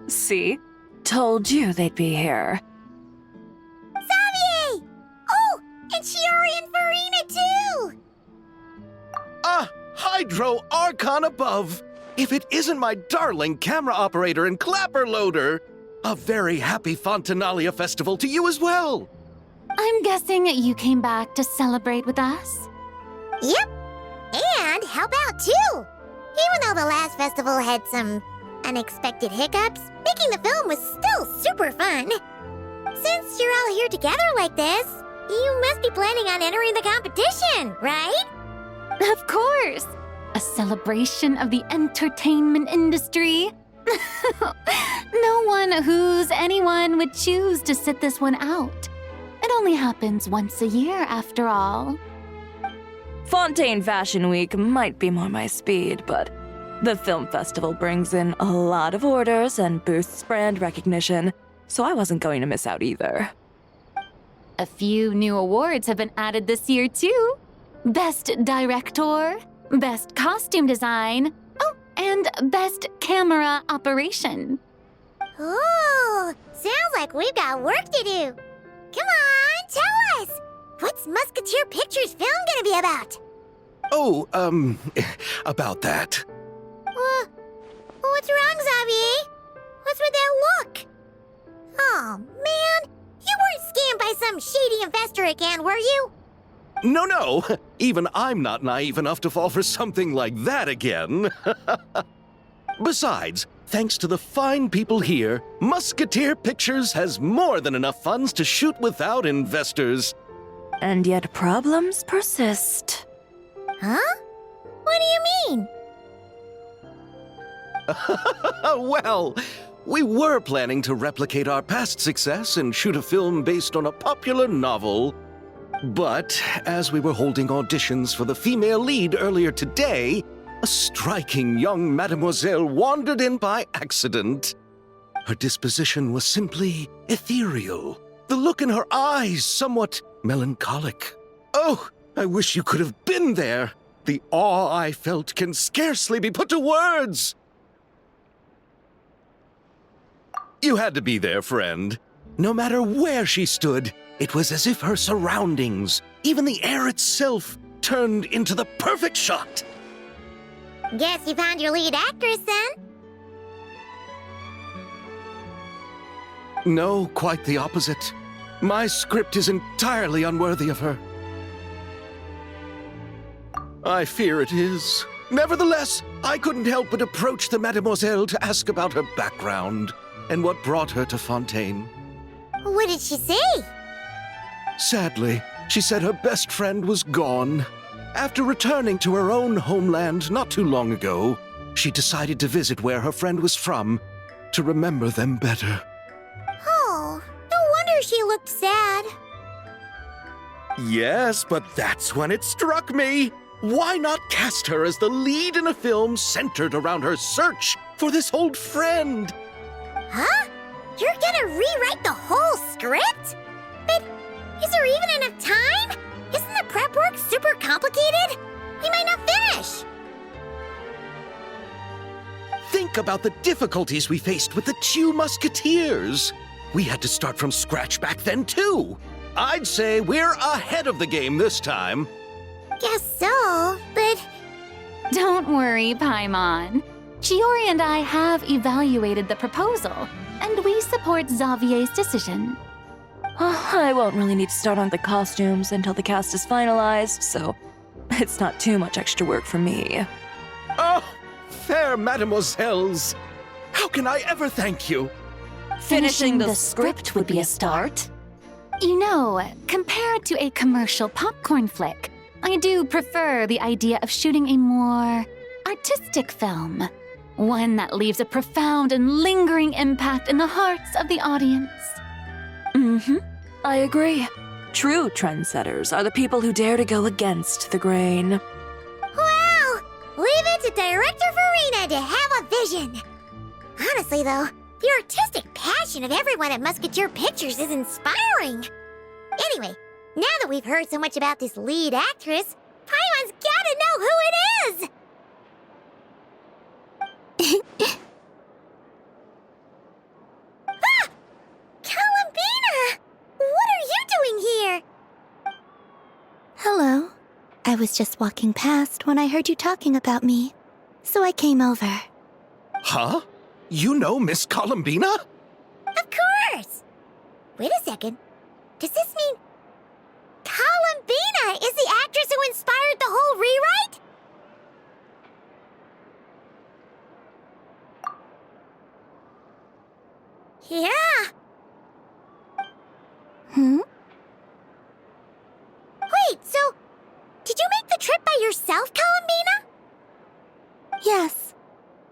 See? Told you they'd be here. Xavier! Oh, and Shiori and Farina too! Ah, Hydro Archon above! If it isn't my darling camera operator and clapper loader! A very happy Fontanalia festival to you as well! I'm guessing you came back to celebrate with us? Yep, and help out too! Even though the last festival had some unexpected hiccups, making the film was still super fun. Since you're all here together like this, you must be planning on entering the competition, right? Of course! A celebration of the entertainment industry. No one who's anyone would choose to sit this one out. It only happens once a year, after all. Fontaine Fashion Week might be more my speed, but the film festival brings in a lot of orders and boosts brand recognition, so I wasn't going to miss out either. A few new awards have been added this year, too. Best Director, Best Costume Design, oh, and Best Camera Operation. Ooh, sounds like we've got work to do. Come on, tell us! What's Musketeer Pictures film gonna be about? Oh, about that. What's wrong, Xavier? What's with that look? Oh, man, you weren't scammed by some shady investor again, were you? No, even I'm not naive enough to fall for something like that again. Besides, thanks to the fine people here, Musketeer Pictures has more than enough funds to shoot without investors. And yet problems persist. Huh? What do you mean? Well, we were planning to replicate our past success and shoot a film based on a popular novel. But as we were holding auditions for the female lead earlier today, a striking young mademoiselle wandered in by accident. Her disposition was simply ethereal, the look in her eyes somewhat melancholic. Oh, I wish you could have been there. The awe I felt can scarcely be put to words. You had to be there, friend. No matter where she stood, it was as if her surroundings, even the air itself, turned into the perfect shot. Guess you found your lead actress then? No, quite the opposite. My script is entirely unworthy of her. I fear it is. Nevertheless, I couldn't help but approach the mademoiselle to ask about her background and what brought her to Fontaine. What did she say? Sadly, she said her best friend was gone. After returning to her own homeland not too long ago, she decided to visit where her friend was from to remember them better. Oh, no wonder she looked sad. Yes, but that's when it struck me. Why not cast her as the lead in a film centered around her search for this old friend? Huh? You're gonna rewrite the whole script? But is there even enough time? Isn't the prep work super complicated? We might not finish. Think about the difficulties we faced with the two Musketeers. We had to start from scratch back then, too. I'd say we're ahead of the game this time. Guess so, but... Don't worry, Paimon. Shiori and I have evaluated the proposal, and we support Xavier's decision. I won't really need to start on the costumes until the cast is finalized, so it's not too much extra work for me. Oh, fair mademoiselles. How can I ever thank you? Finishing the script would be a start. You know, compared to a commercial popcorn flick, I do prefer the idea of shooting a more artistic film. One that leaves a profound and lingering impact in the hearts of the audience. I agree. True trendsetters are the people who dare to go against the grain. Wow! Leave it to Director Farina to have a vision. Honestly, though, the artistic passion of everyone at Musketeer Pictures is inspiring. Anyway, now that we've heard so much about this lead actress, Paimon's gotta know who it is! I was just walking past when I heard you talking about me, so I came over. Huh? You know Miss Columbina? Of course! Wait a second. Does this mean Columbina is the actress who inspired the whole rewrite? Yeah. Wait, so did you make the trip by yourself, Columbina? Yes.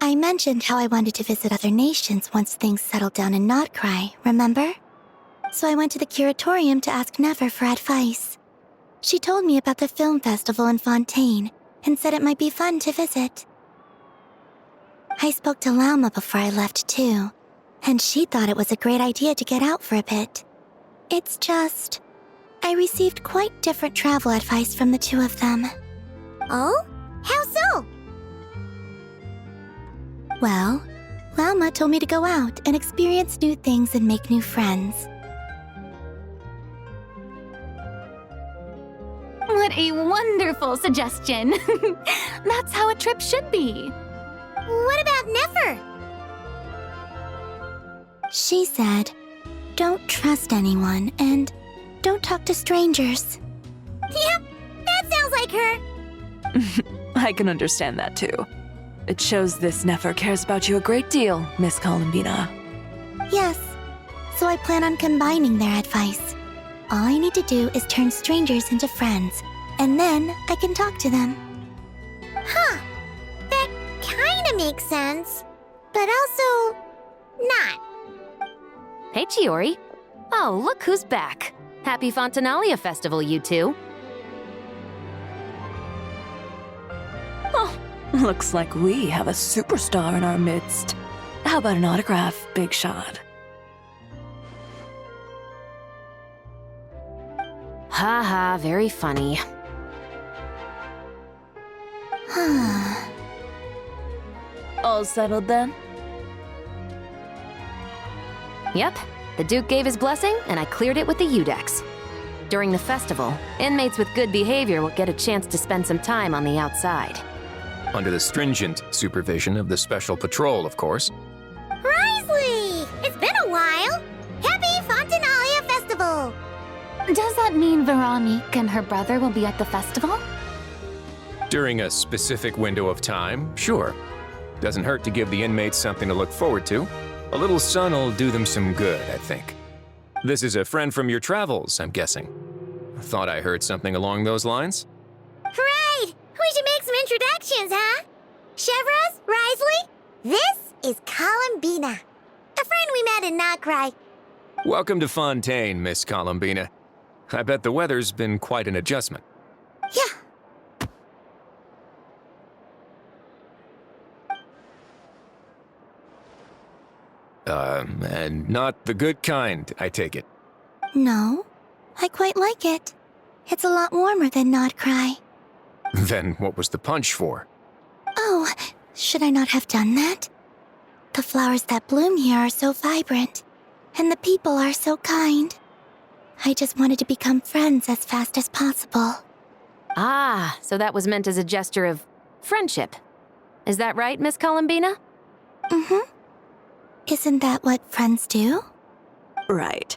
I mentioned how I wanted to visit other nations once things settled down in Notcry, remember? So I went to the curatorium to ask Never for advice. She told me about the film festival in Fontaine and said it might be fun to visit. I spoke to Lauma before I left too, and she thought it was a great idea to get out for a bit. It's just, I received quite different travel advice from the two of them. Oh? How so? Well, Lauma told me to go out and experience new things and make new friends. What a wonderful suggestion. That's how a trip should be. What about Nefer? She said, don't trust anyone and don't talk to strangers. Yep, that sounds like her. I can understand that too. It shows this Nefer cares about you a great deal, Miss Columbina. Yes, so I plan on combining their advice. All I need to do is turn strangers into friends, and then I can talk to them. Huh, that kinda makes sense, but also not. Hey, Chiori. Oh, look who's back. Happy Fontanalia Festival, you two. Oh, looks like we have a superstar in our midst. How about an autograph, Big Shot? Ha, very funny. All settled then? Yep, the Duke gave his blessing, and I cleared it with the Udex. During the festival, inmates with good behavior will get a chance to spend some time on the outside. Under the stringent supervision of the Special Patrol, of course. Risley! It's been a while! Happy Fontanalia Festival! Does that mean Veronique and her brother will be at the festival? During a specific window of time, sure. Doesn't hurt to give the inmates something to look forward to. A little sun'll do them some good, I think. This is a friend from your travels, I'm guessing. Thought I heard something along those lines? Right! We should make some introductions, huh? Chevros, Risley, this is Columbina, a friend we met in Notcry. Welcome to Fontaine, Miss Columbina. I bet the weather's been quite an adjustment. Yeah. And not the good kind, I take it. No, I quite like it. It's a lot warmer than Notcry. Then what was the punch for? Oh, should I not have done that? The flowers that bloom here are so vibrant, and the people are so kind. I just wanted to become friends as fast as possible. Ah, so that was meant as a gesture of friendship. Is that right, Miss Columbina? Mm-hmm. Isn't that what friends do? Right.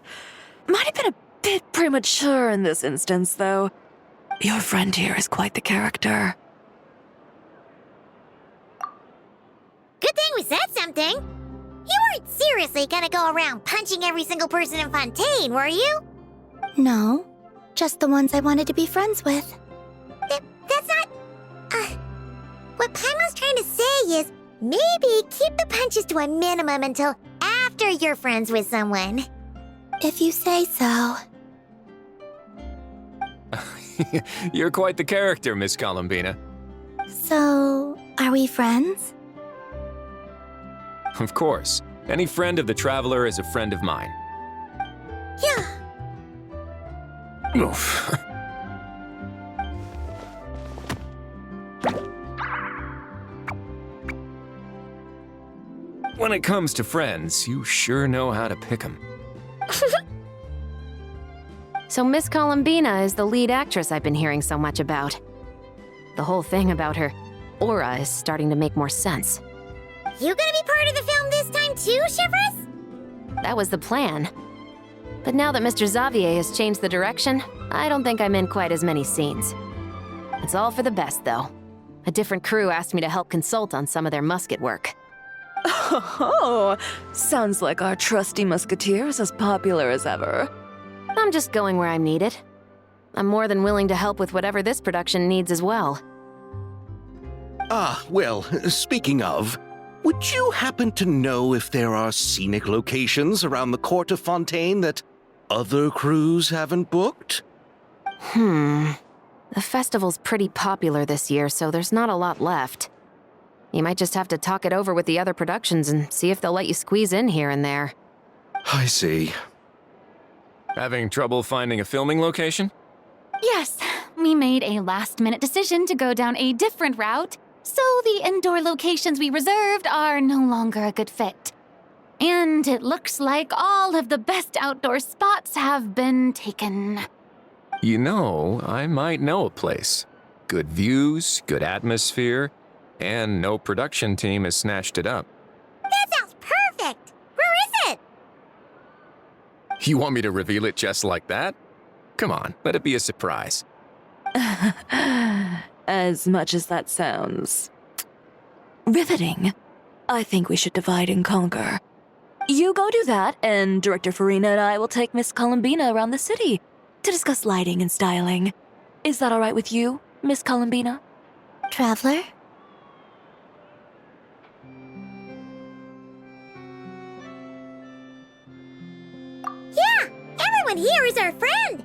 Might have been a bit premature in this instance, though. Your friend here is quite the character. Good thing we said something. You weren't seriously gonna go around punching every single person in Fontaine, were you? No, just the ones I wanted to be friends with. That's not... what Paimon's trying to say is maybe keep the punches to a minimum until after you're friends with someone. If you say so. You're quite the character, Miss Columbina. So, are we friends? Of course. Any friend of the Traveler is a friend of mine. Yeah. Oof. When it comes to friends, you sure know how to pick 'em. So Miss Columbina is the lead actress I've been hearing so much about. The whole thing about her aura is starting to make more sense. You gonna be part of the film this time too, Shivers? That was the plan. But now that Mr. Xavier has changed the direction, I don't think I'm in quite as many scenes. It's all for the best, though. A different crew asked me to help consult on some of their musket work. Oh, sounds like our trusty musketeer is as popular as ever. I'm just going where I'm needed. I'm more than willing to help with whatever this production needs as well. Ah, well, speaking of, would you happen to know if there are scenic locations around the court of Fontaine that other crews haven't booked? The festival's pretty popular this year, so there's not a lot left. You might just have to talk it over with the other productions and see if they'll let you squeeze in here and there. I see. Having trouble finding a filming location? Yes, we made a last-minute decision to go down a different route, so the indoor locations we reserved are no longer a good fit. And it looks like all of the best outdoor spots have been taken. You know, I might know a place. Good views, good atmosphere, and no production team has snatched it up. That sounds perfect! Where is it? You want me to reveal it just like that? Come on, let it be a surprise. As much as that sounds riveting, I think we should divide and conquer. You go do that, and Director Farina and I will take Miss Columbina around the city to discuss lighting and styling. Is that all right with you, Miss Columbina? Traveler? Yeah, everyone here is our friend.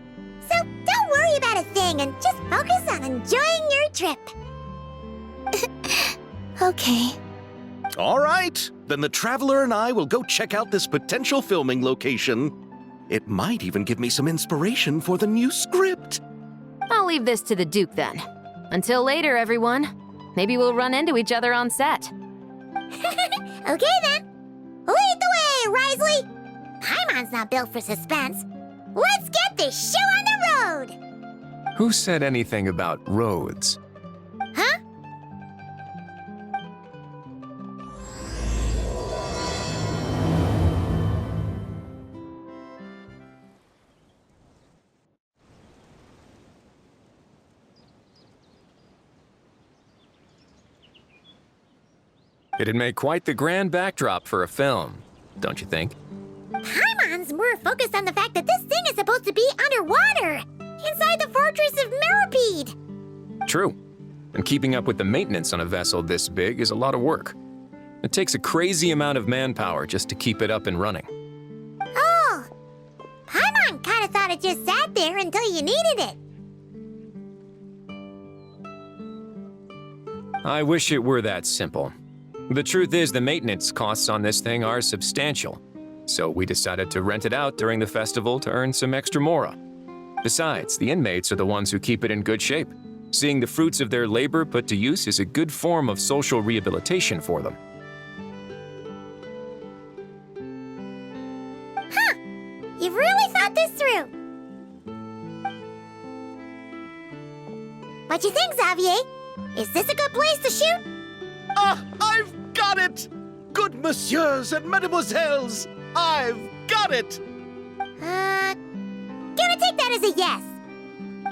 So don't worry about a thing and just focus on enjoying your trip. Okay. All right, then the Traveler and I will go check out this potential filming location. It might even give me some inspiration for the new script. I'll leave this to the Duke then. Until later, everyone. Maybe we'll run into each other on set. Okay then. Lead the way, Risley. Paimon's not built for suspense. Let's get this show on the road. Who said anything about roads? Huh? It'd make quite the grand backdrop for a film, don't you think? Paimon's more focused on the fact that this thing is supposed to be underwater, inside the fortress of Meripede. True. And keeping up with the maintenance on a vessel this big is a lot of work. It takes a crazy amount of manpower just to keep it up and running. Oh, Paimon kind of thought it just sat there until you needed it. I wish it were that simple. The truth is the maintenance costs on this thing are substantial, so we decided to rent it out during the festival to earn some extra mora. Besides, the inmates are the ones who keep it in good shape. Seeing the fruits of their labor put to use is a good form of social rehabilitation for them. Huh, you've really thought this through. What you think, Xavier? Is this a good place to shoot? Ah, I've got it! Good messieurs and mesdemoiselles, I've got it! Gonna take that as a yes.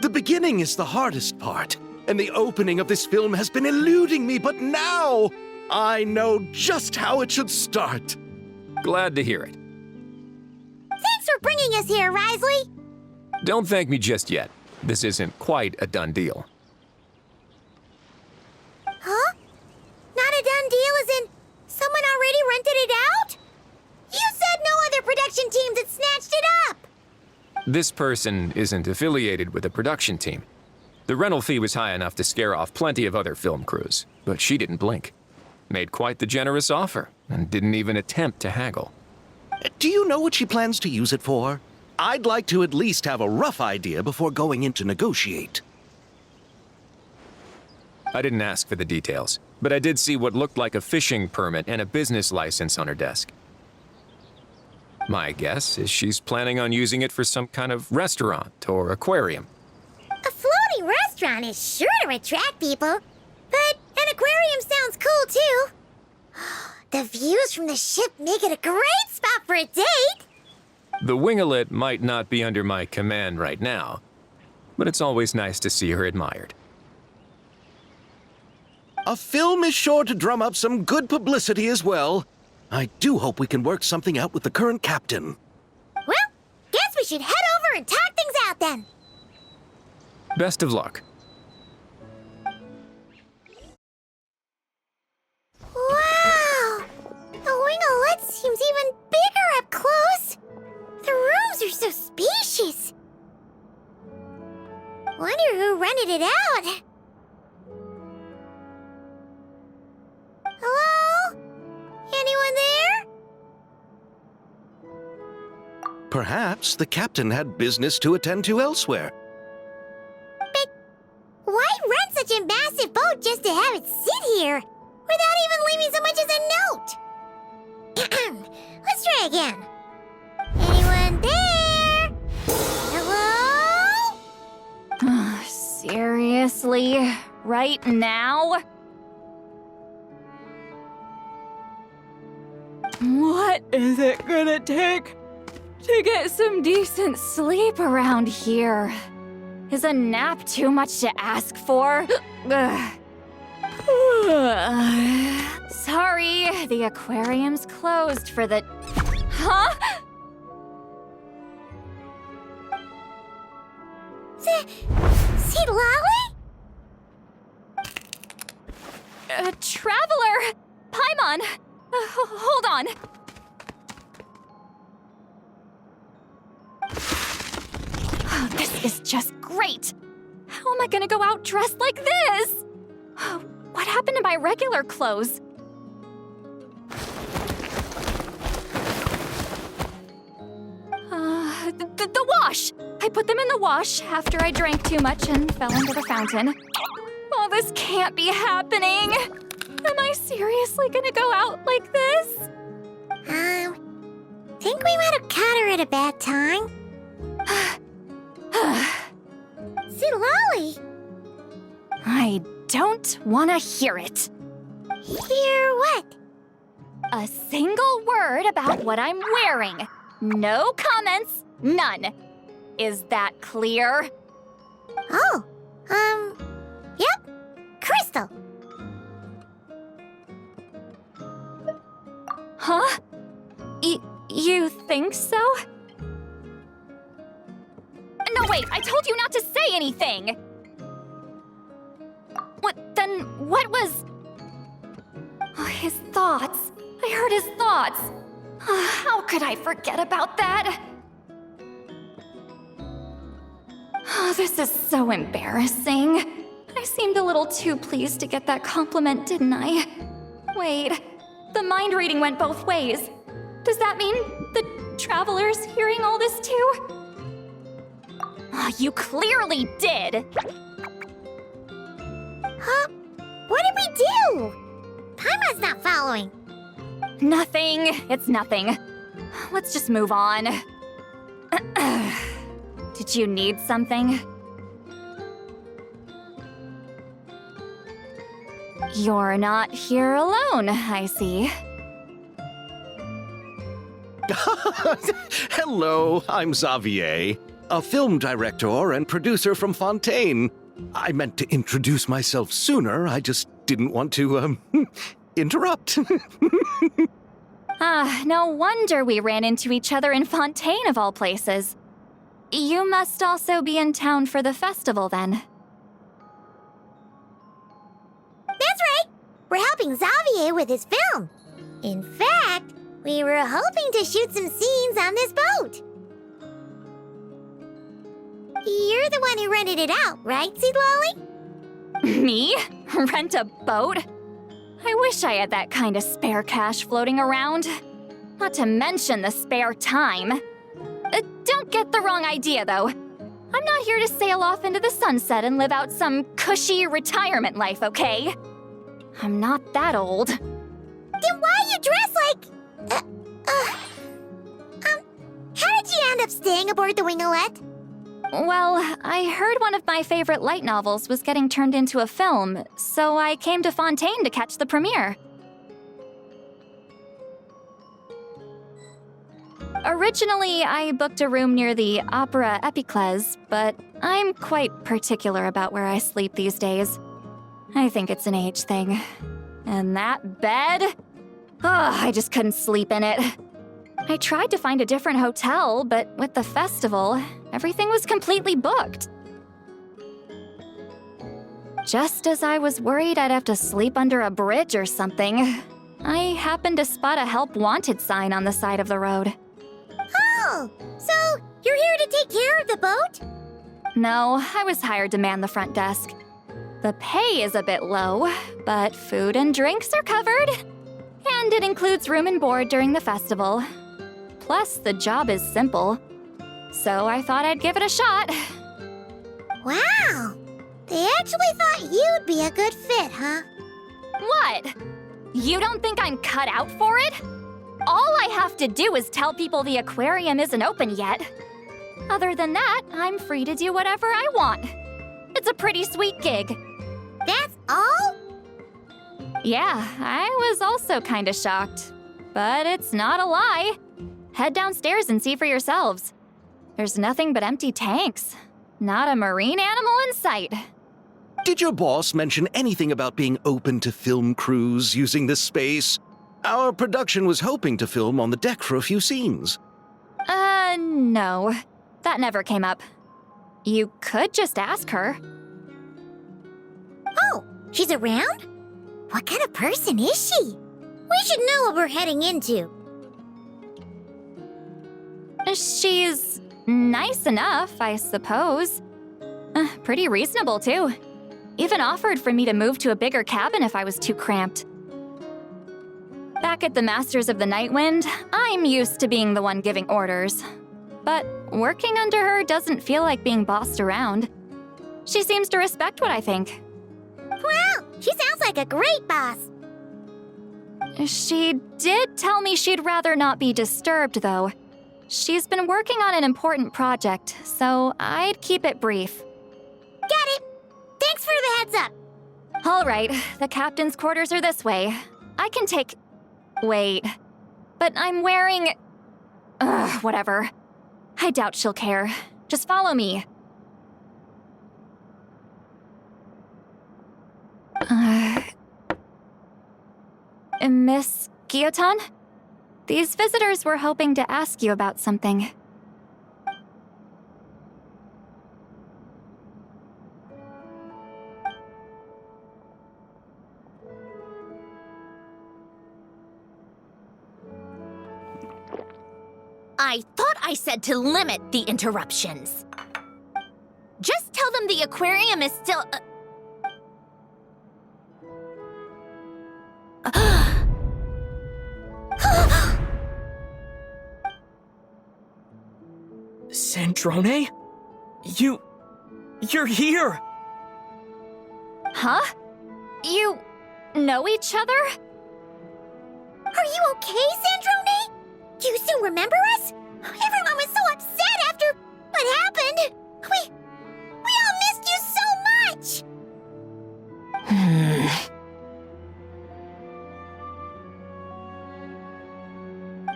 The beginning is the hardest part, and the opening of this film has been eluding me, but now I know just how it should start. Glad to hear it. Thanks for bringing us here, Risley. Don't thank me just yet. This isn't quite a done deal. Huh? Not a done deal as in someone already rented it out? You said no other production teams had snatched it up. This person isn't affiliated with a production team. The rental fee was high enough to scare off plenty of other film crews, but she didn't blink. Made quite the generous offer, and didn't even attempt to haggle. Do you know what she plans to use it for? I'd like to at least have a rough idea before going in to negotiate. I didn't ask for the details, but I did see what looked like a fishing permit and a business license on her desk. My guess is she's planning on using it for some kind of restaurant or aquarium. A floating restaurant? restaurant is sure to attract people. But an aquarium sounds cool, too. The views from the ship make it a great spot for a date. The winglet might not be under my command right now, but it's always nice to see her admired. A film is sure to drum up some good publicity as well. I do hope we can work something out with the current captain. Well, guess we should head over and talk things out then. Best of luck. Wow! The winglet seems even bigger up close. The rooms are so spacious. Wonder who rented it out. Hello? Anyone there? Perhaps the captain had business to attend to elsewhere. But why rent such a massive boat just to have it sit here without even leaving so much as a note? Let's try again. Anyone there? Hello? Seriously? Right now? What is it gonna take to get some decent sleep around here? Is a nap too much to ask for? Ugh. Sorry, the aquarium's closed for the... Huh? See Lolly? Traveler! Paimon! Hold on. Oh, this is just great. How am I gonna go out dressed like this? What happened to my regular clothes? The wash! I put them in the wash after I drank too much and fell into the fountain. Oh, this can't be happening. Am I seriously gonna go out like this? Think we might have caught her at a bad time. See Lolly? I don't want to hear it. Hear what? A single word about what I'm wearing. No comments, none. Is that clear? Oh, yep. Crystal. Huh? You think so? No, wait, I told you not to say anything! What was... Oh, his thoughts. I heard his thoughts. How could I forget about that? Oh, this is so embarrassing. I seemed a little too pleased to get that compliment, didn't I? Wait, the mind reading went both ways. Does that mean the traveler's hearing all this too? Oh, you clearly did! Huh? What did we do? Paimon's not following. Nothing. It's nothing. Let's just move on. Did you need something? You're not here alone, I see. Hello, I'm Xavier, a film director and producer from Fontaine. I meant to introduce myself sooner, I just didn't want to, interrupt. No wonder we ran into each other in Fontaine of all places. You must also be in town for the festival, then. That's right. We're helping Xavier with his film. In fact, we were hoping to shoot some scenes on this boat. You're the one who rented it out, right, Seed Lolly? Me? Rent a boat? I wish I had that kind of spare cash floating around. Not to mention the spare time. Don't get the wrong idea, though. I'm not here to sail off into the sunset and live out some cushy retirement life, okay? I'm not that old. Then why you dress like... how did you end up staying aboard the Winglet? Well, I heard one of my favorite light novels was getting turned into a film, so I came to Fontaine to catch the premiere. Originally, I booked a room near the Opera Epiclese, but I'm quite particular about where I sleep these days. I think it's an age thing. And that bed? I just couldn't sleep in it. I tried to find a different hotel, but with the festival, everything was completely booked. Just as I was worried I'd have to sleep under a bridge or something, I happened to spot a help wanted sign on the side of the road. Oh, so you're here to take care of the boat? No, I was hired to man the front desk. The pay is a bit low, but food and drinks are covered. And it includes room and board during the festival. Plus, the job is simple. So I thought I'd give it a shot. Wow! They actually thought you'd be a good fit, huh? What? You don't think I'm cut out for it? All I have to do is tell people the aquarium isn't open yet. Other than that, I'm free to do whatever I want. It's a pretty sweet gig. That's all? Yeah, I was also kinda shocked. But it's not a lie. Head downstairs and see for yourselves. There's nothing but empty tanks. Not a marine animal in sight. Did your boss mention anything about being open to film crews using this space? Our production was hoping to film on the deck for a few scenes. No. That never came up. You could just ask her. Oh, she's around? What kind of person is she? We should know what we're heading into. She's nice enough, I suppose. Pretty reasonable, too. Even offered for me to move to a bigger cabin if I was too cramped. Back at the Masters of the Nightwind, I'm used to being the one giving orders. But working under her doesn't feel like being bossed around. She seems to respect what I think. Wow, she sounds like a great boss. She did tell me she'd rather not be disturbed, though. She's been working on an important project, so I'd keep it brief. Got it. Thanks for the heads up. All right, the captain's quarters are this way. I can take... Wait. But I'm wearing... whatever. I doubt she'll care. Just follow me. Miss Guillotin? These visitors were hoping to ask you about something. I thought I said to limit the interruptions. Just tell them the aquarium is still... Sandrone? You're here! Huh? You know each other? Are you okay, Sandrone? Do you still remember us? Everyone was so upset after what happened. We all missed you so much.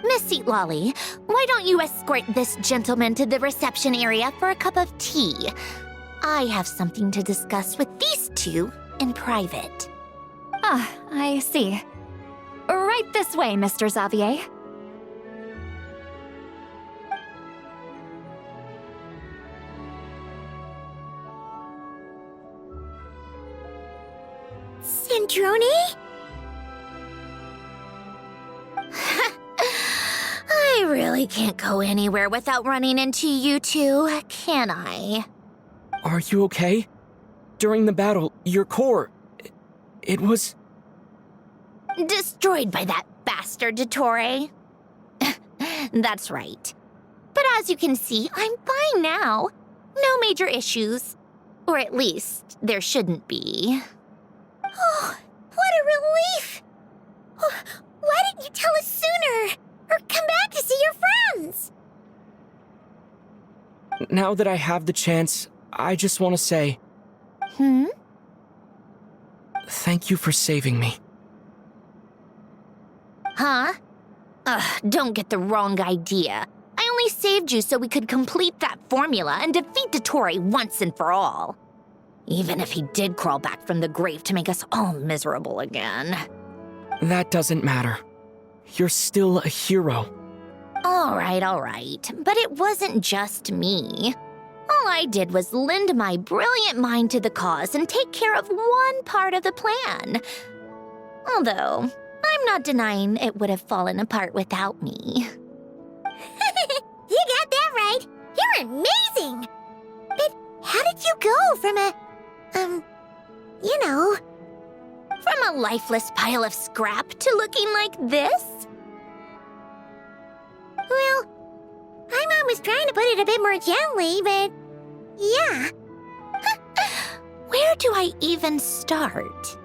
Miss Seat Lolly, why don't you escort this gentleman to the reception area for a cup of tea? I have something to discuss with these two in private. Ah, I see. Right this way, Mr. Xavier. Sandrone? I really can't go anywhere without running into you two, can I? Are you okay? During the battle, your core... It was... Destroyed by that bastard Dottore. That's right. But as you can see, I'm fine now. No major issues. Or at least, there shouldn't be. Oh, what a relief! Oh, why didn't you tell us sooner? Or come back to see your friends? now that I have the chance, I just want to say thank you for saving me. Huh? Don't get the wrong idea. I only saved you so we could complete that formula and defeat Dottore once and for all. Even if he did crawl back from the grave to make us all miserable again. That doesn't matter. You're still a hero. All right. But it wasn't just me. All I did was lend my brilliant mind to the cause and take care of one part of the plan. Although, I'm not denying it would have fallen apart without me. You got that right. You're amazing. But how did you go from From a lifeless pile of scrap to looking like this? Well, my mom was trying to put it a bit more gently, but yeah. Where do I even start?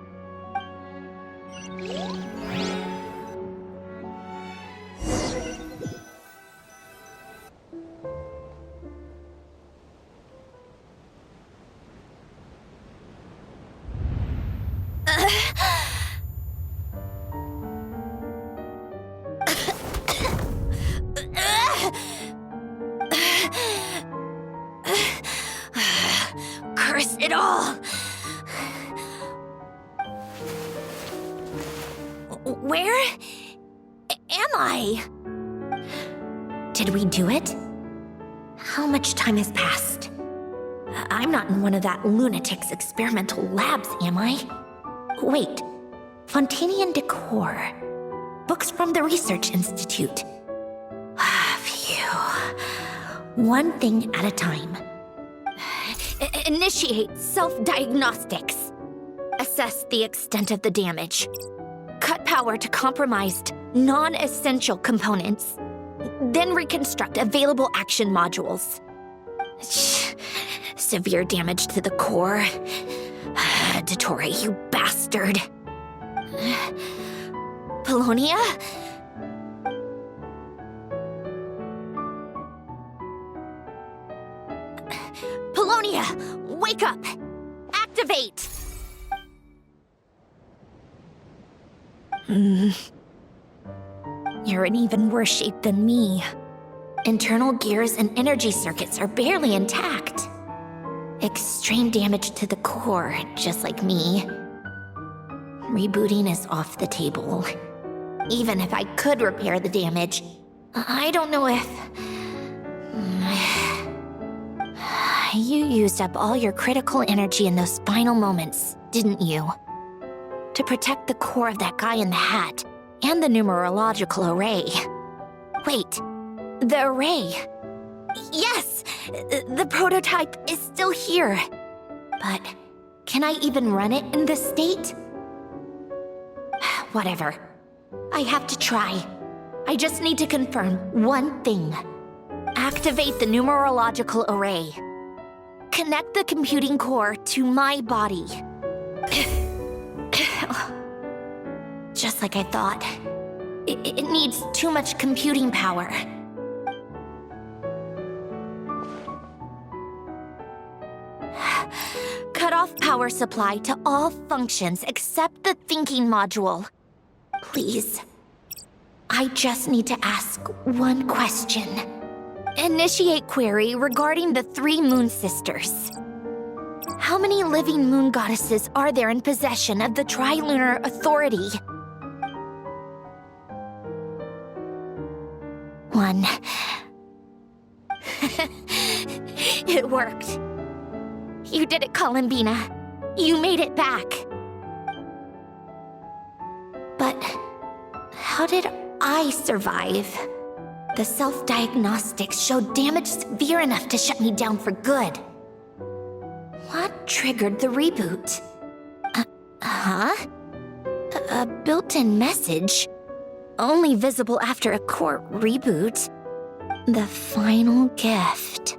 Curse it all! Where am I? Did we do it? How much time has passed? I'm not in one of that lunatic's experimental labs, am I? Wait, Fontanian decor. Books from the Research Institute. Phew. One thing at a time. Initiate self-diagnostics. Assess the extent of the damage. Cut power to compromised, non-essential components. Then reconstruct available action modules. Severe damage to the core. Dottore, you bastard. Polonia? Polonia, wake up! Activate! You're in even worse shape than me. Internal gears and energy circuits are barely intact. Extreme damage to the core, just like me. Rebooting is off the table. Even if I could repair the damage, I don't know if... You used up all your critical energy in those final moments, didn't you? To protect the core of that guy in the hat, and the numerological array. Wait, the array. Yes! The prototype is still here. But can I even run it in this state? Whatever. I have to try. I just need to confirm one thing. Activate the numerological array. Connect the computing core to my body. Just like I thought. It needs too much computing power. Cut off power supply to all functions except the thinking module. Please. I just need to ask one question. Initiate query regarding the 3 moon sisters. How many living moon goddesses are there in possession of the Trilunar Authority? 1. It worked. You did it, Columbina. You made it back. But how did I survive? The self-diagnostics showed damage severe enough to shut me down for good. What triggered the reboot? A built-in message? Only visible after a core reboot. The final gift.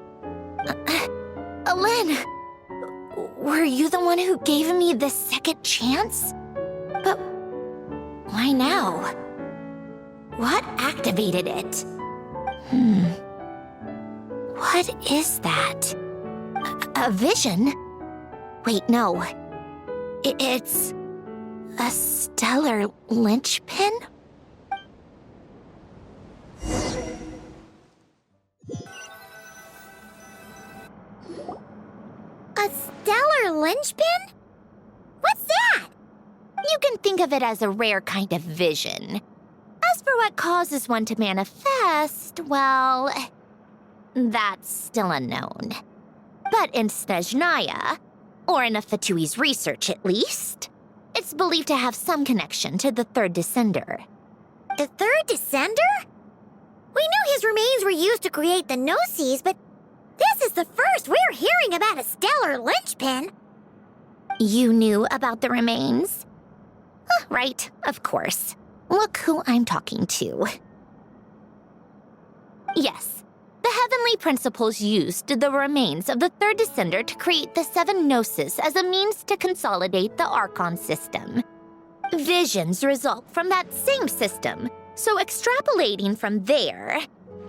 Alin! Were you the one who gave me this second chance? But why now? What activated it? What is that? A vision? Wait, no. It's a stellar linchpin? A stellar linchpin? What's that? You can think of it as a rare kind of vision. As for what causes one to manifest, well, that's still unknown. But in Snezhnaya, or in Afatui's research at least, it's believed to have some connection to the third descender. The third descender? We knew his remains were used to create the Gnosis, but this is the first we're hearing about a stellar linchpin. You knew about the remains? Right, of course. Look who I'm talking to. Yes, the heavenly principles used the remains of the third descender to create the 7 Gnosis as a means to consolidate the Archon system. Visions result from that same system, so extrapolating from there,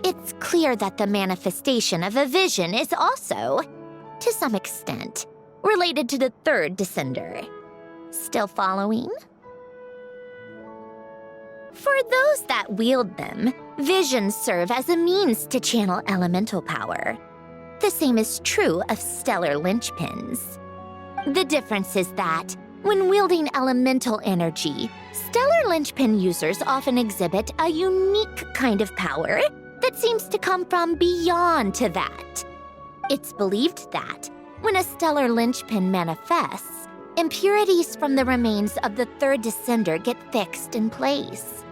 it's clear that the manifestation of a vision is also, to some extent, related to the third descender. Still following? For those that wield them, visions serve as a means to channel elemental power. The same is true of stellar linchpins. The difference is that, when wielding elemental energy, stellar linchpin users often exhibit a unique kind of power that seems to come from beyond to that. It's believed that, when a stellar linchpin manifests, impurities from the remains of the third descender get fixed in place.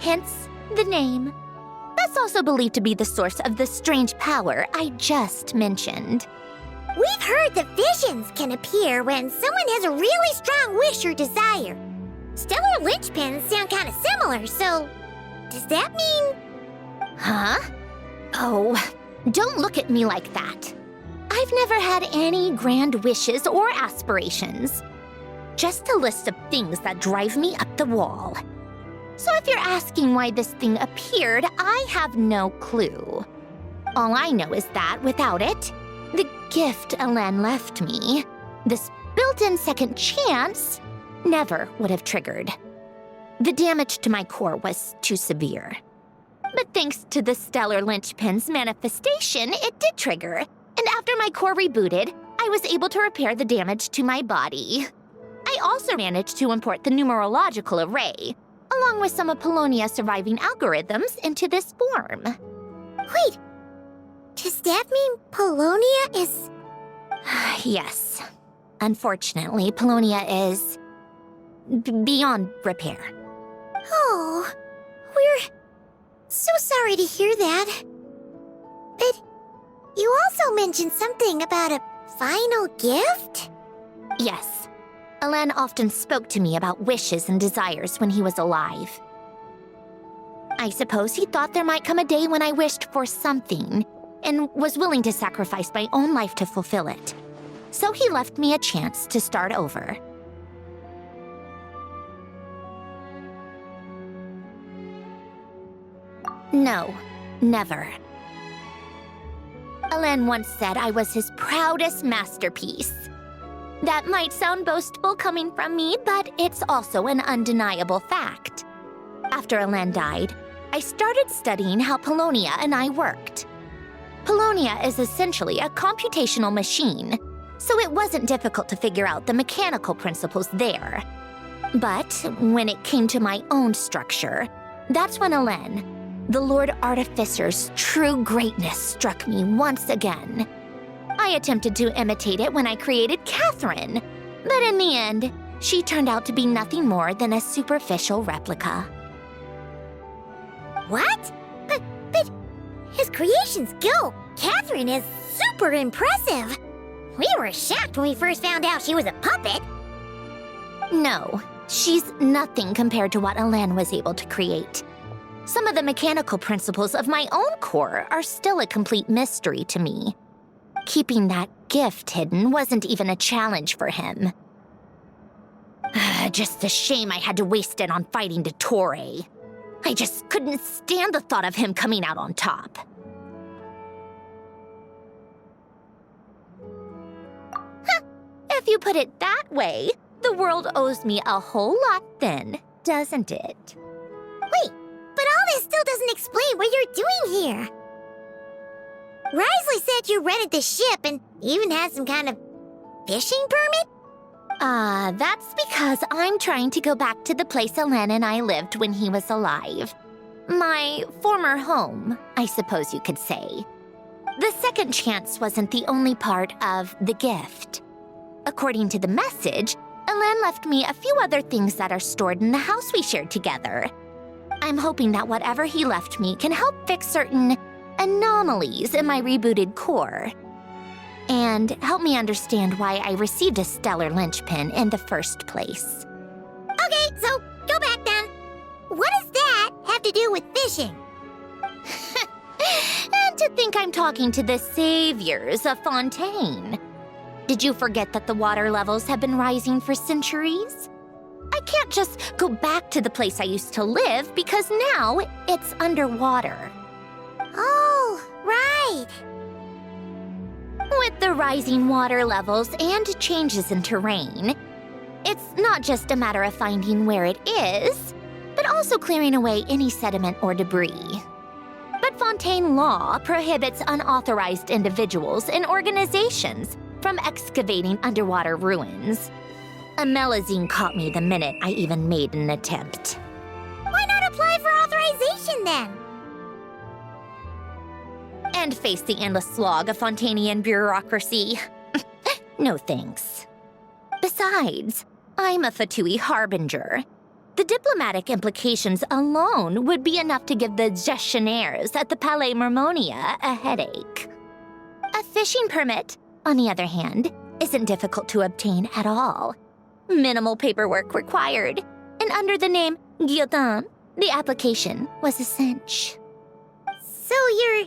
Hence, the name. That's also believed to be the source of the strange power I just mentioned. We've heard that visions can appear when someone has a really strong wish or desire. Stellar linchpins sound kind of similar, so does that mean... Huh? Oh, don't look at me like that. I've never had any grand wishes or aspirations. Just a list of things that drive me up the wall. So if you're asking why this thing appeared, I have no clue. All I know is that without it, the gift Elen left me, this built-in second chance, never would have triggered. The damage to my core was too severe. But thanks to the stellar linchpin's manifestation, it did trigger. And after my core rebooted, I was able to repair the damage to my body. I also managed to import the numerological array, along with some of Polonia's surviving algorithms, into this form. Wait, does that mean Polonia is... Yes. Unfortunately, Polonia is... beyond repair. Oh, we're so sorry to hear that. But you also mentioned something about a final gift? Yes. Elen often spoke to me about wishes and desires when he was alive. I suppose he thought there might come a day when I wished for something, and was willing to sacrifice my own life to fulfill it. So he left me a chance to start over. No, never. Elen once said I was his proudest masterpiece. That might sound boastful coming from me, but it's also an undeniable fact. After Elen died, I started studying how Polonia and I worked. Polonia is essentially a computational machine, so it wasn't difficult to figure out the mechanical principles there. But when it came to my own structure, that's when Elen, the Lord Artificer's true greatness, struck me once again. I attempted to imitate it when I created Catherine, but in the end, she turned out to be nothing more than a superficial replica. What? But his creation skill, Catherine, is super impressive. We were shocked when we first found out she was a puppet. No, she's nothing compared to what Elen was able to create. Some of the mechanical principles of my own core are still a complete mystery to me. Keeping that gift hidden wasn't even a challenge for him. Just a shame I had to waste it on fighting Dottore. I just couldn't stand the thought of him coming out on top. you put it that way, the world owes me a whole lot then, doesn't it? Wait, but all this still doesn't explain what you're doing here. Risley said you rented the ship and even had some kind of fishing permit? That's because I'm trying to go back to the place Alen and I lived when he was alive. My former home, I suppose you could say. The second chance wasn't the only part of the gift. According to the message, Alen left me a few other things that are stored in the house we shared together. I'm hoping that whatever he left me can help fix certain anomalies in my rebooted core. And help me understand why I received a stellar linchpin in the first place. Okay, so go back then. What does that have to do with fishing? And to think I'm talking to the saviors of Fontaine. Did you forget that the water levels have been rising for centuries? I can't just go back to the place I used to live because now it's underwater. Oh, right. With the rising water levels and changes in terrain, it's not just a matter of finding where it is, but also clearing away any sediment or debris. But Fontaine law prohibits unauthorized individuals and organizations from excavating underwater ruins. A Melazine caught me the minute I even made an attempt. Why not apply for authorization then? And face the endless slog of Fontainian bureaucracy. No thanks. Besides, I'm a Fatui harbinger. The diplomatic implications alone would be enough to give the gestionnaires at the Palais Mermonia a headache. A fishing permit, on the other hand, isn't difficult to obtain at all. Minimal paperwork required, and under the name Guillotin, the application was a cinch. So you're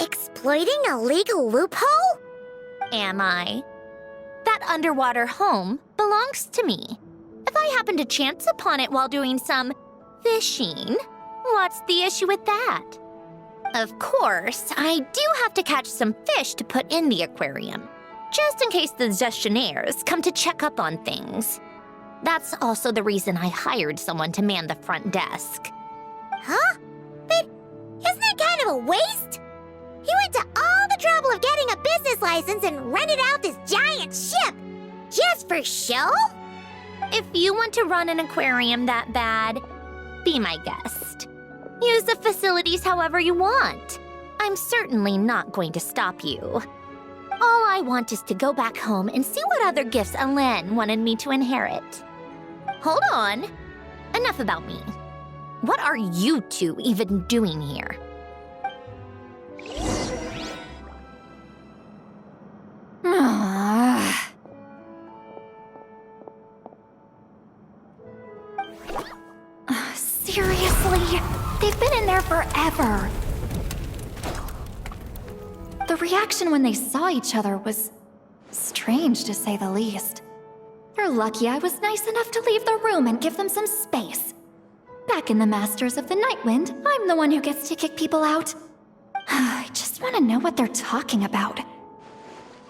exploiting a legal loophole? Am I? That underwater home belongs to me. If I happen to chance upon it while doing some fishing, what's the issue with that? Of course, I do have to catch some fish to put in the aquarium, just in case the gestionnaires come to check up on things. That's also the reason I hired someone to man the front desk. Huh? But isn't that kind of a waste? You went to all the trouble of getting a business license and rented out this giant ship just for show? If you want to run an aquarium that bad, be my guest. Use the facilities however you want. I'm certainly not going to stop you. All I want is to go back home and see what other gifts Alen wanted me to inherit. Hold on. Enough about me. What are you two even doing here? Seriously? They've been in there forever. The reaction when they saw each other was strange, to say the least. They're lucky I was nice enough to leave the room and give them some space. Back in the Masters of the Nightwind, I'm the one who gets to kick people out. I just want to know what they're talking about.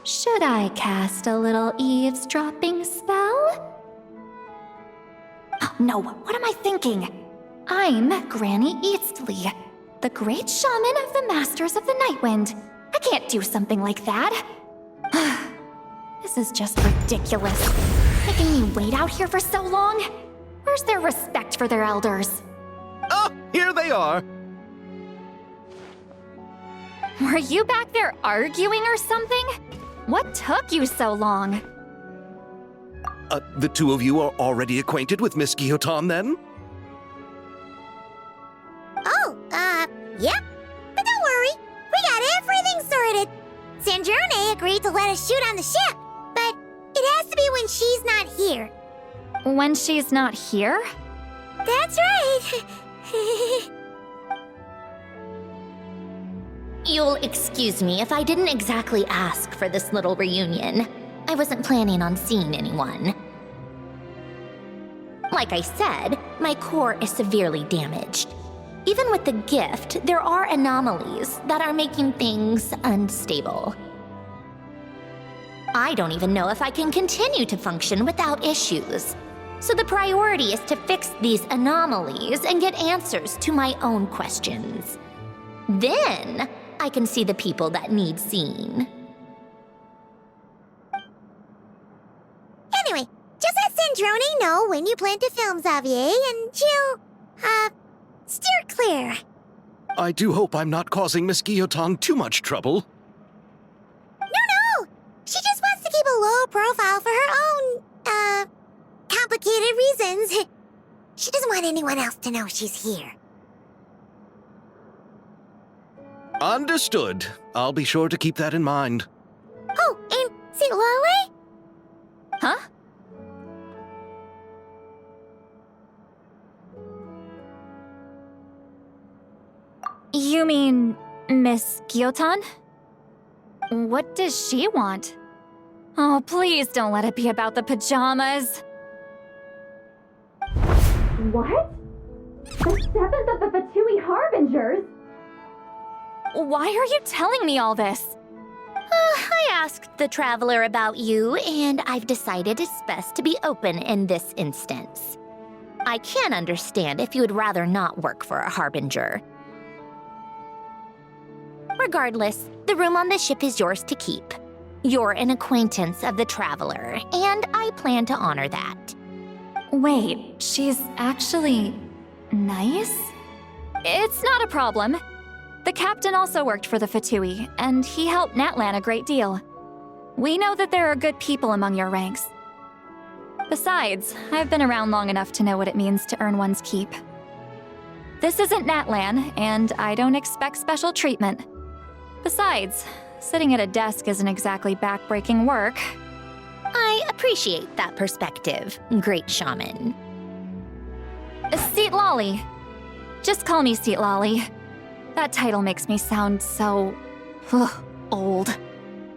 Should I cast a little eavesdropping spell? Oh, no, what am I thinking? I'm Granny Eastley, the great shaman of the Masters of the Nightwind. I can't do something like that. This is just ridiculous. Making me wait out here for so long? Where's their respect for their elders? Oh, here they are. Were you back there arguing or something? What took you so long? The two of you are already acquainted with Miss Guillotin, then? Oh, yep. But don't worry, we got everything sorted. Sanjurne agreed to let us shoot on the ship, but it has to be when she's not here. When she's not here? That's right. You'll excuse me if I didn't exactly ask for this little reunion. I wasn't planning on seeing anyone. Like I said, my core is severely damaged. Even with the gift, there are anomalies that are making things unstable. I don't even know if I can continue to function without issues. So the priority is to fix these anomalies and get answers to my own questions. Then I can see the people that need seen. Anyway, just let Sandrone know when you plan to film Xavier, and she'll, steer clear. I do hope I'm not causing Miss Guillotin too much trouble. No! She just wants to keep a low profile for her own, complicated reasons. She doesn't want anyone else to know she's here. Understood. I'll be sure to keep that in mind. Oh, and St. Lolly? Huh? You mean Miss Guillotin? What does she want? Oh, please don't let it be about the pajamas. What? The seventh of the Fatui Harbingers? Why are you telling me all this? I asked the Traveler about you, and I've decided it's best to be open in this instance. I can understand if you would rather not work for a Harbinger. Regardless, the room on the ship is yours to keep. You're an acquaintance of the Traveler, and I plan to honor that. Wait, she's actually nice? It's not a problem. The captain also worked for the Fatui, and he helped Natlan a great deal. We know that there are good people among your ranks. Besides, I've been around long enough to know what it means to earn one's keep. This isn't Natlan, and I don't expect special treatment. Besides, sitting at a desk isn't exactly backbreaking work. I appreciate that perspective, great shaman. Seat Lolly. Just call me Seat Lolly. That title makes me sound so... old.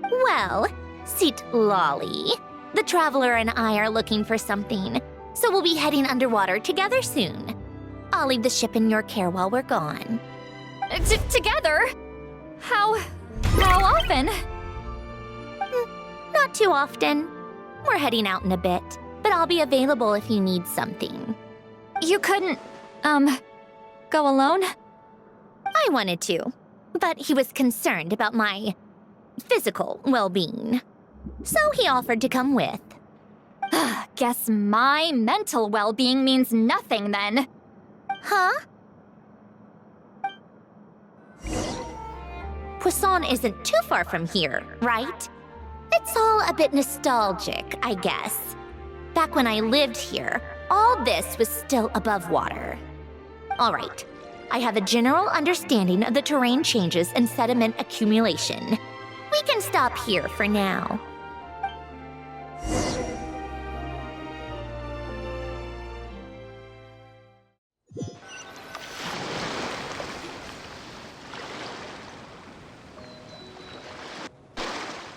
Well, Seat Lolly, the Traveler and I are looking for something, so we'll be heading underwater together soon. I'll leave the ship in your care while we're gone. Together? How often? Not too often. We're heading out in a bit, but I'll be available if you need something. You couldn't, go alone? I wanted to, but he was concerned about my physical well-being. So he offered to come with. Guess my mental well-being means nothing then. Huh? Poisson isn't too far from here, right? It's all a bit nostalgic, I guess. Back when I lived here, all this was still above water. All right, I have a general understanding of the terrain changes and sediment accumulation. We can stop here for now.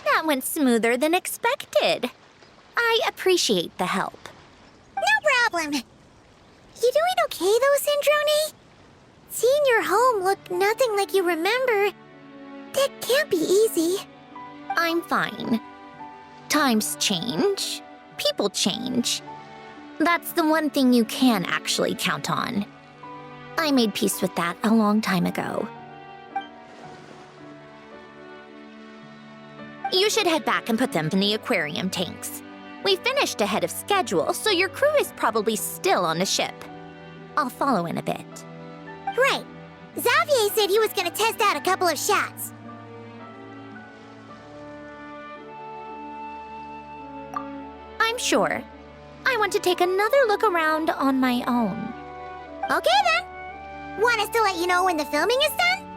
That went smoother than expected. I appreciate the help. No problem. You doing okay though, Sandrone? Seeing your home look nothing like you remember, that can't be easy. I'm fine. Times change. People change. That's the one thing you can actually count on. I made peace with that a long time ago. You should head back and put them in the aquarium tanks. We finished ahead of schedule, so your crew is probably still on the ship. I'll follow in a bit. Right. Xavier said he was gonna test out a couple of shots. I'm sure. I want to take another look around on my own. Okay then. Want us to let you know when the filming is done?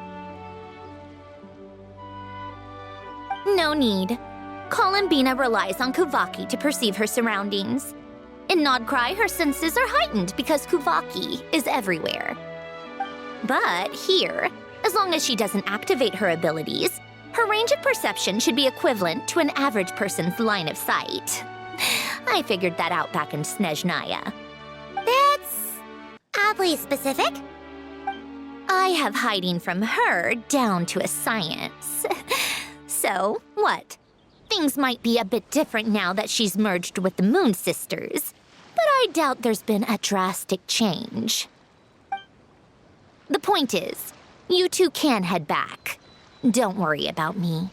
No need. Columbina relies on Kuvaki to perceive her surroundings. In Nodcry, her senses are heightened because Kuvaki is everywhere. But here, as long as she doesn't activate her abilities, her range of perception should be equivalent to an average person's line of sight. I figured that out back in Snezhnaya. That's oddly specific. I have hiding from her down to a science. So, what? Things might be a bit different now that she's merged with the Moon Sisters, but I doubt there's been a drastic change. The point is, you two can head back. Don't worry about me.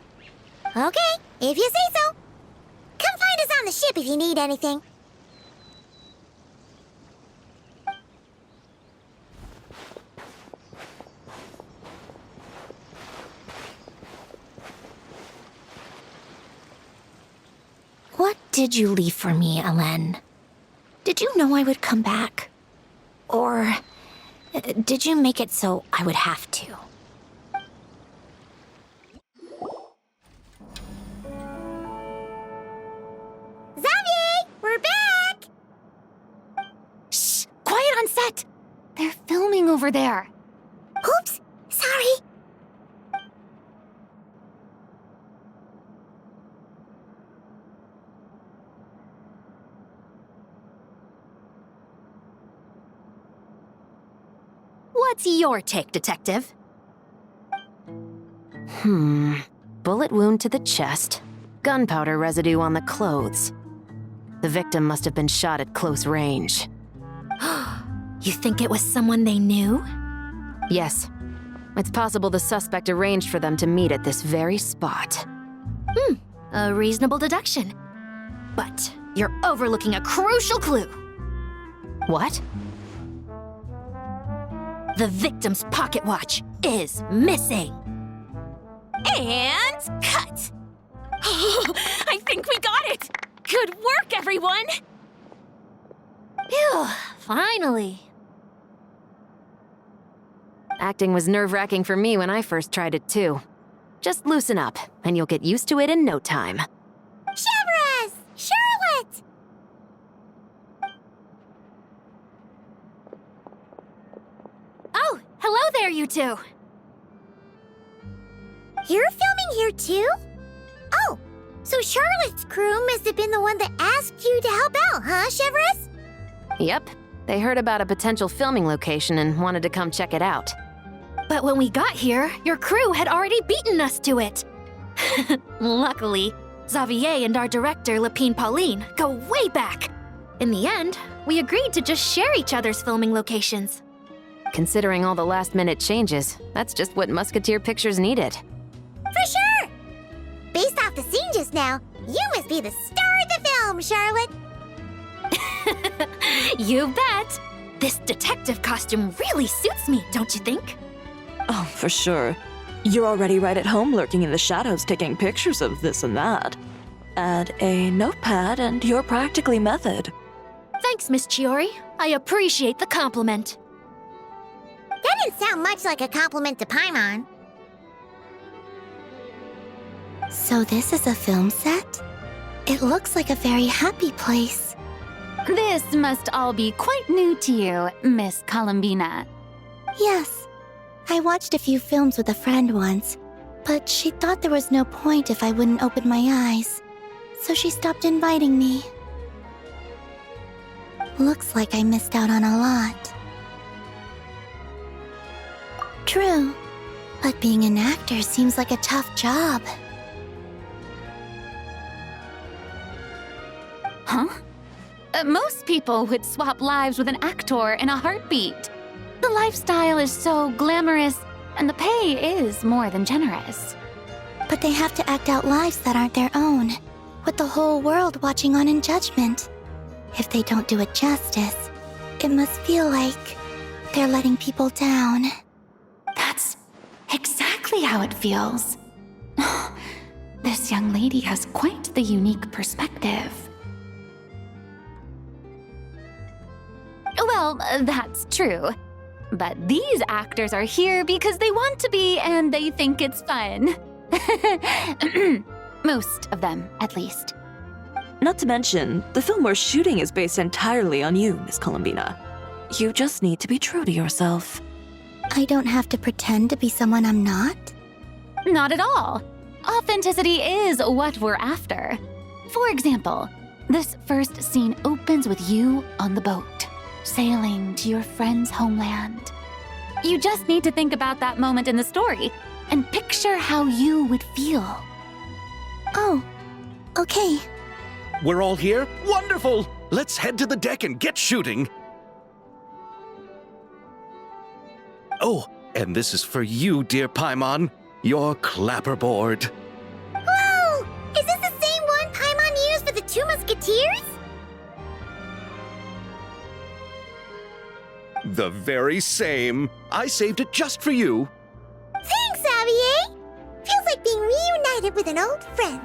Okay, if you say so. Come find us on the ship if you need anything. What did you leave for me, Ellen? Did you know I would come back? Or did you make it so I would have to? Xavier, we're back! Shh! Quiet on set! They're filming over there. Oops, sorry. What's your take, Detective? Bullet wound to the chest. Gunpowder residue on the clothes. The victim must have been shot at close range. You think it was someone they knew? Yes. It's possible the suspect arranged for them to meet at this very spot. A reasonable deduction. But you're overlooking a crucial clue. What? The victim's pocket watch is missing. And cut! I think we got it! Good work, everyone! Phew, finally. Acting was nerve-wracking for me when I first tried it too. Just loosen up, and you'll get used to it in no time. Chevres! Charlotte! Oh, hello there, you two. You're filming here too? Oh, so Charlotte's crew must have been the one that asked you to help out, huh, Chevres? Yep. They heard about a potential filming location and wanted to come check it out. But when we got here, your crew had already beaten us to it. Luckily, Xavier and our director, Lapine Pauline, go way back. In the end, we agreed to just share each other's filming locations. Considering all the last-minute changes, that's just what Musketeer Pictures needed. For sure! Based off the scene just now, you must be the star of the film, Charlotte! You bet! This detective costume really suits me, don't you think? Oh, for sure. You're already right at home lurking in the shadows taking pictures of this and that. Add a notepad and you're practically method. Thanks, Miss Chiori. I appreciate the compliment. That didn't sound much like a compliment to Paimon. So this is a film set? It looks like a very happy place. This must all be quite new to you, Miss Columbina. Yes. I watched a few films with a friend once, but she thought there was no point if I wouldn't open my eyes. So she stopped inviting me. Looks like I missed out on a lot. True, but being an actor seems like a tough job. Huh? Most people would swap lives with an actor in a heartbeat. The lifestyle is so glamorous, and the pay is more than generous. But they have to act out lives that aren't their own, with the whole world watching on in judgment. If they don't do it justice, it must feel like they're letting people down. That's exactly how it feels. This young lady has quite the unique perspective. Well, that's true. But these actors are here because they want to be and they think it's fun. Most of them, at least. Not to mention, the film we're shooting is based entirely on you, Miss Columbina. You just need to be true to yourself. I don't have to pretend to be someone I'm not? Not at all. Authenticity is what we're after. For example, this first scene opens with you on the boat, sailing to your friend's homeland. You just need to think about that moment in the story and picture how you would feel. Oh, Okay. We're all here? Wonderful! Let's head to the deck and get shooting. Oh, and this is for you, dear Paimon. Your clapperboard. Whoa! Is this the same one Paimon used for the Two Musketeers? The very same. I saved it just for you. Thanks, Xavier! Feels like being reunited with an old friend.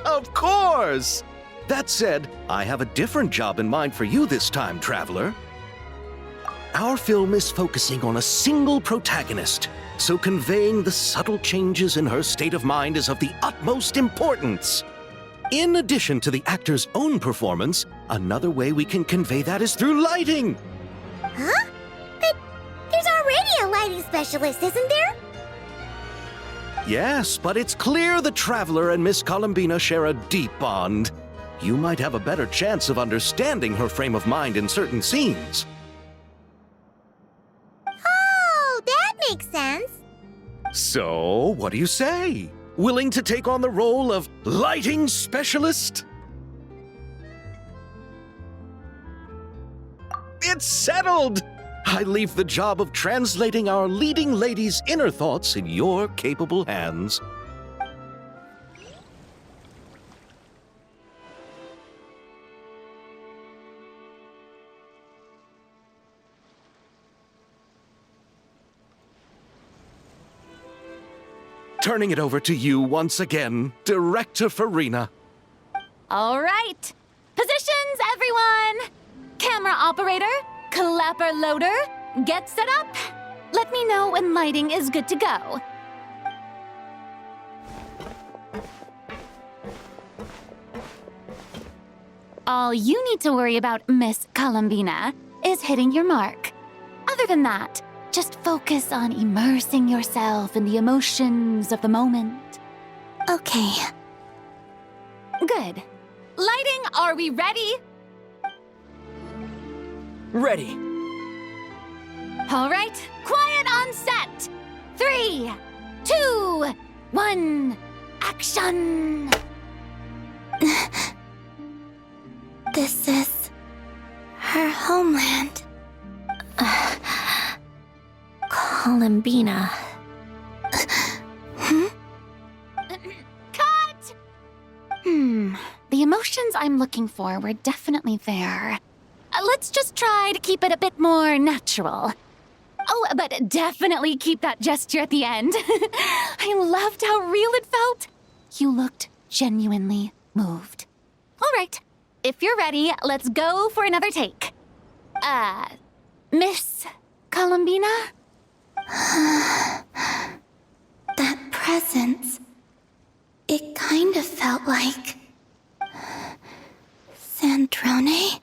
Of course! That said, I have a different job in mind for you this time, Traveler. Our film is focusing on a single protagonist, so conveying the subtle changes in her state of mind is of the utmost importance. In addition to the actor's own performance, another way we can convey that is through lighting. Huh? But there's already a lighting specialist, isn't there? Yes, but it's clear the Traveler and Miss Columbina share a deep bond. You might have a better chance of understanding her frame of mind in certain scenes. Oh, that makes sense. So, what do you say? Willing to take on the role of lighting specialist? It's settled! I leave the job of translating our leading lady's inner thoughts in your capable hands. Turning it over to you once again, Director Farina. All right. Positions, everyone! Camera operator, clapper loader, get set up. Let me know when lighting is good to go. All you need to worry about, Miss Columbina, is hitting your mark. Other than that, just focus on immersing yourself in the emotions of the moment. Okay. Good. Lighting, are we ready? Ready. All right, quiet on set. 3, 2, 1, action! This is her homeland. Columbina. Cut! The emotions I'm looking for were definitely there. Let's just try to keep it a bit more natural. Oh, but definitely keep that gesture at the end. I loved how real it felt. You looked genuinely moved. All right, if you're ready, let's go for another take. Miss Columbina? That presence. It kind of felt like Sandrone?